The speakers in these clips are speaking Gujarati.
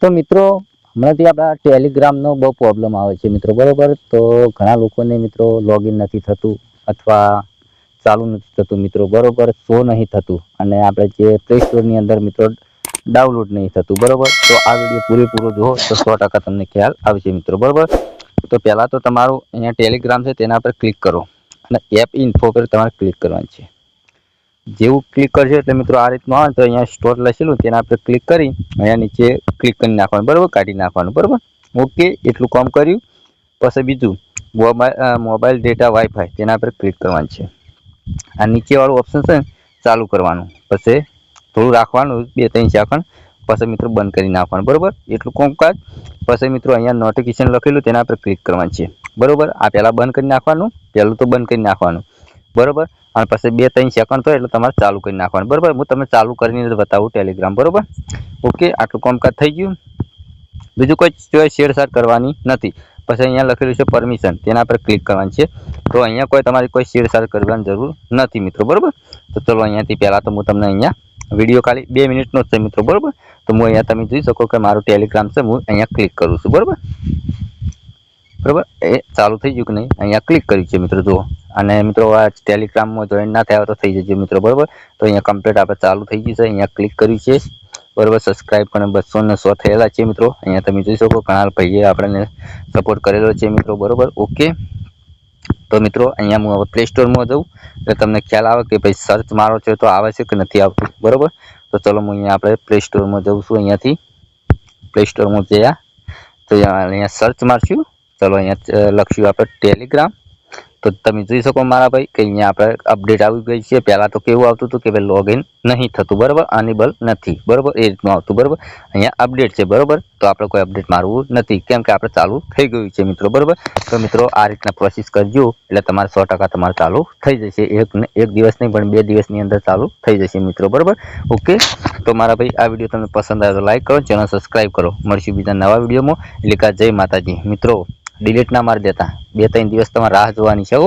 તો મિત્રો હમણાંથી આપણા ટેલિગ્રામનો બહુ પ્રોબ્લેમ આવે છે મિત્રો, બરોબર. તો ઘણા લોકોને મિત્રો લોગિન નથી થતું અથવા ચાલુ નથી થતું મિત્રો, બરોબર. શો નહીં થતું અને આપણે જે પ્લે સ્ટોરની અંદર મિત્રો ડાઉનલોડ નહીં થતું, બરોબર. તો આ વિડીયો પૂરેપૂરો જુઓ તો 100% તમને ખ્યાલ આવશે મિત્રો, બરોબર. તો પહેલાં તો તમારું અહીંયા ટેલિગ્રામ છે તેના પર ક્લિક કરો અને એપ ઇન્ફો પર તમારે ક્લિક કરવાનું છે. જેવું ક્લિક કરશો એટલે મિત્રો આ રીતનું આવે તો અહીંયા સ્ટોર લખેલું તેના પર ક્લિક કરી અહીંયા નીચે ક્લિક કરી નાખવાનું, બરાબર, કાઢી નાખવાનું, બરાબર. ઓકે, એટલું કામ કર્યું. પછી બીજું મોબાઈલ ડેટા વાઈફાઈ તેના પર ક્લિક કરવાનું છે. આ નીચેવાળું ઓપ્શન છે ચાલુ કરવાનું, પછી થોડું રાખવાનું 2-3 સેકન્ડ, પછી મિત્રો બંધ કરી નાખવાનું, બરાબર. એટલું કામકાજ. પછી મિત્રો અહીંયા નોટિફિકેશન લખેલું તેના પર ક્લિક કરવાનું છે, બરાબર. આ પહેલાં બંધ કરી નાખવાનું, પહેલું તો બંધ કરી નાખવાનું, બરાબર. અને પછી 2-3 સેકન્ડ થાય એટલે તમારે ચાલુ કરી નાખવાનું, બરાબર. હું તમને ચાલુ કરીને બતાવું ટેલિગ્રામ, બરાબર. ઓકે, આટલું કામકાજ થઈ ગયું. બીજું કોઈ શેરશાર કરવાની નથી. પછી અહીંયા લખેલું છે પરમિશન, તેના પર ક્લિક કરવાનું છે. તો અહીંયા તમારી કોઈ શેરશાર કરવાની જરૂર નથી મિત્રો, બરાબર. તો ચલો અહીંયાથી પહેલાં તો હું તમને અહીંયા વિડીયો ખાલી 2 મિનિટનો જ છે મિત્રો, બરાબર. તો હું અહીંયા તમે જોઈ શકો કે મારું ટેલિગ્રામ છે, હું અહીંયા ક્લિક કરું છું, બરાબર. બરાબર, એ ચાલુ થઈ ગયું કે નહીં, અહીંયા ક્લિક કર્યું છે મિત્રો, જુઓ. અને મિત્રો આ ટેલિગ્રામમાં જોઈન ના થયા તો થઈ જજો મિત્રો, બરાબર. તો અહીંયા કમ્પ્લીટ આપણે ચાલુ થઈ ગયું છે, અહીંયા ક્લિક કર્યું છે, બરાબર. સબસ્ક્રાઈબ પણ 200 થયેલા છે મિત્રો, અહીંયા તમે જોઈ શકો ઘણા ભાઈએ આપણને સપોર્ટ કરેલો છે મિત્રો, બરાબર. ઓકે, તો મિત્રો અહીંયા હું હવે પ્લે સ્ટોરમાં જઉં એટલે તમને ખ્યાલ આવે કે ભાઈ સર્ચ મારો છે તો આવે છે કે નથી આવતું, બરાબર. તો ચલો હું અહીંયા આપણે પ્લે સ્ટોરમાં જઉં છું. અહીંયાથી પ્લે સ્ટોરમાં જયા તો અહીંયા સર્ચ મારશું. ચલો અહીંયા લખશું આપણે ટેલિગ્રામ. તો તમે જોઈ શકો મારા ભાઈ કે અહીંયા આપણે અપડેટ આવી ગઈ છે. પહેલાં તો કેવું આવતું હતું કે ભાઈ લોગિન નહીં થતું, બરાબર, અનેબલ નથી, બરાબર, એ રીતનું આવતું, બરાબર. અહીંયા અપડેટ છે, બરાબર. તો આપણે કોઈ અપડેટ મારવું નથી કેમ કે આપણે ચાલુ થઈ ગયું છે મિત્રો, બરાબર. તો મિત્રો આ રીતના પ્રોસેસ કરજો એટલે તમારે 100% તમારે ચાલુ થઈ જશે. એક દિવસ નહીં પણ 2 દિવસની અંદર ચાલુ થઈ જશે મિત્રો, બરાબર. ઓકે, તો મારા ભાઈ આ વિડીયો તમને પસંદ આવે તો લાઈક કરો, ચેનલ સબસ્ક્રાઈબ કરો. મળશું બીજા નવા વિડીયોમાં. એટલે કે જય માતાજી મિત્રો. ડિલીટ ના મારી દેતા, 2-3 દિવસ તમારે રાહ જોવાની છે,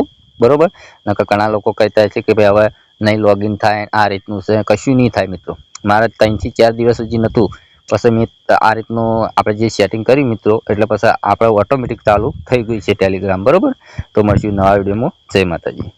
બરોબર. નકર ઘણા લોકો કહેતા છે કે ભાઈ હવે નહીં લોગિન થાય, આ રીતનું છે, કશું નહીં થાય મિત્રો. મારે 3-4 દિવસ હજી નહોતું, પછી મેં આ રીતનું આપણે જે સેટિંગ કર્યું મિત્રો એટલે પછી આપણે ઓટોમેટિક ચાલુ થઈ ગઈ છે ટેલિગ્રામ, બરોબર. તો મળશું નવા વિડીયોમાં. જય માતાજી.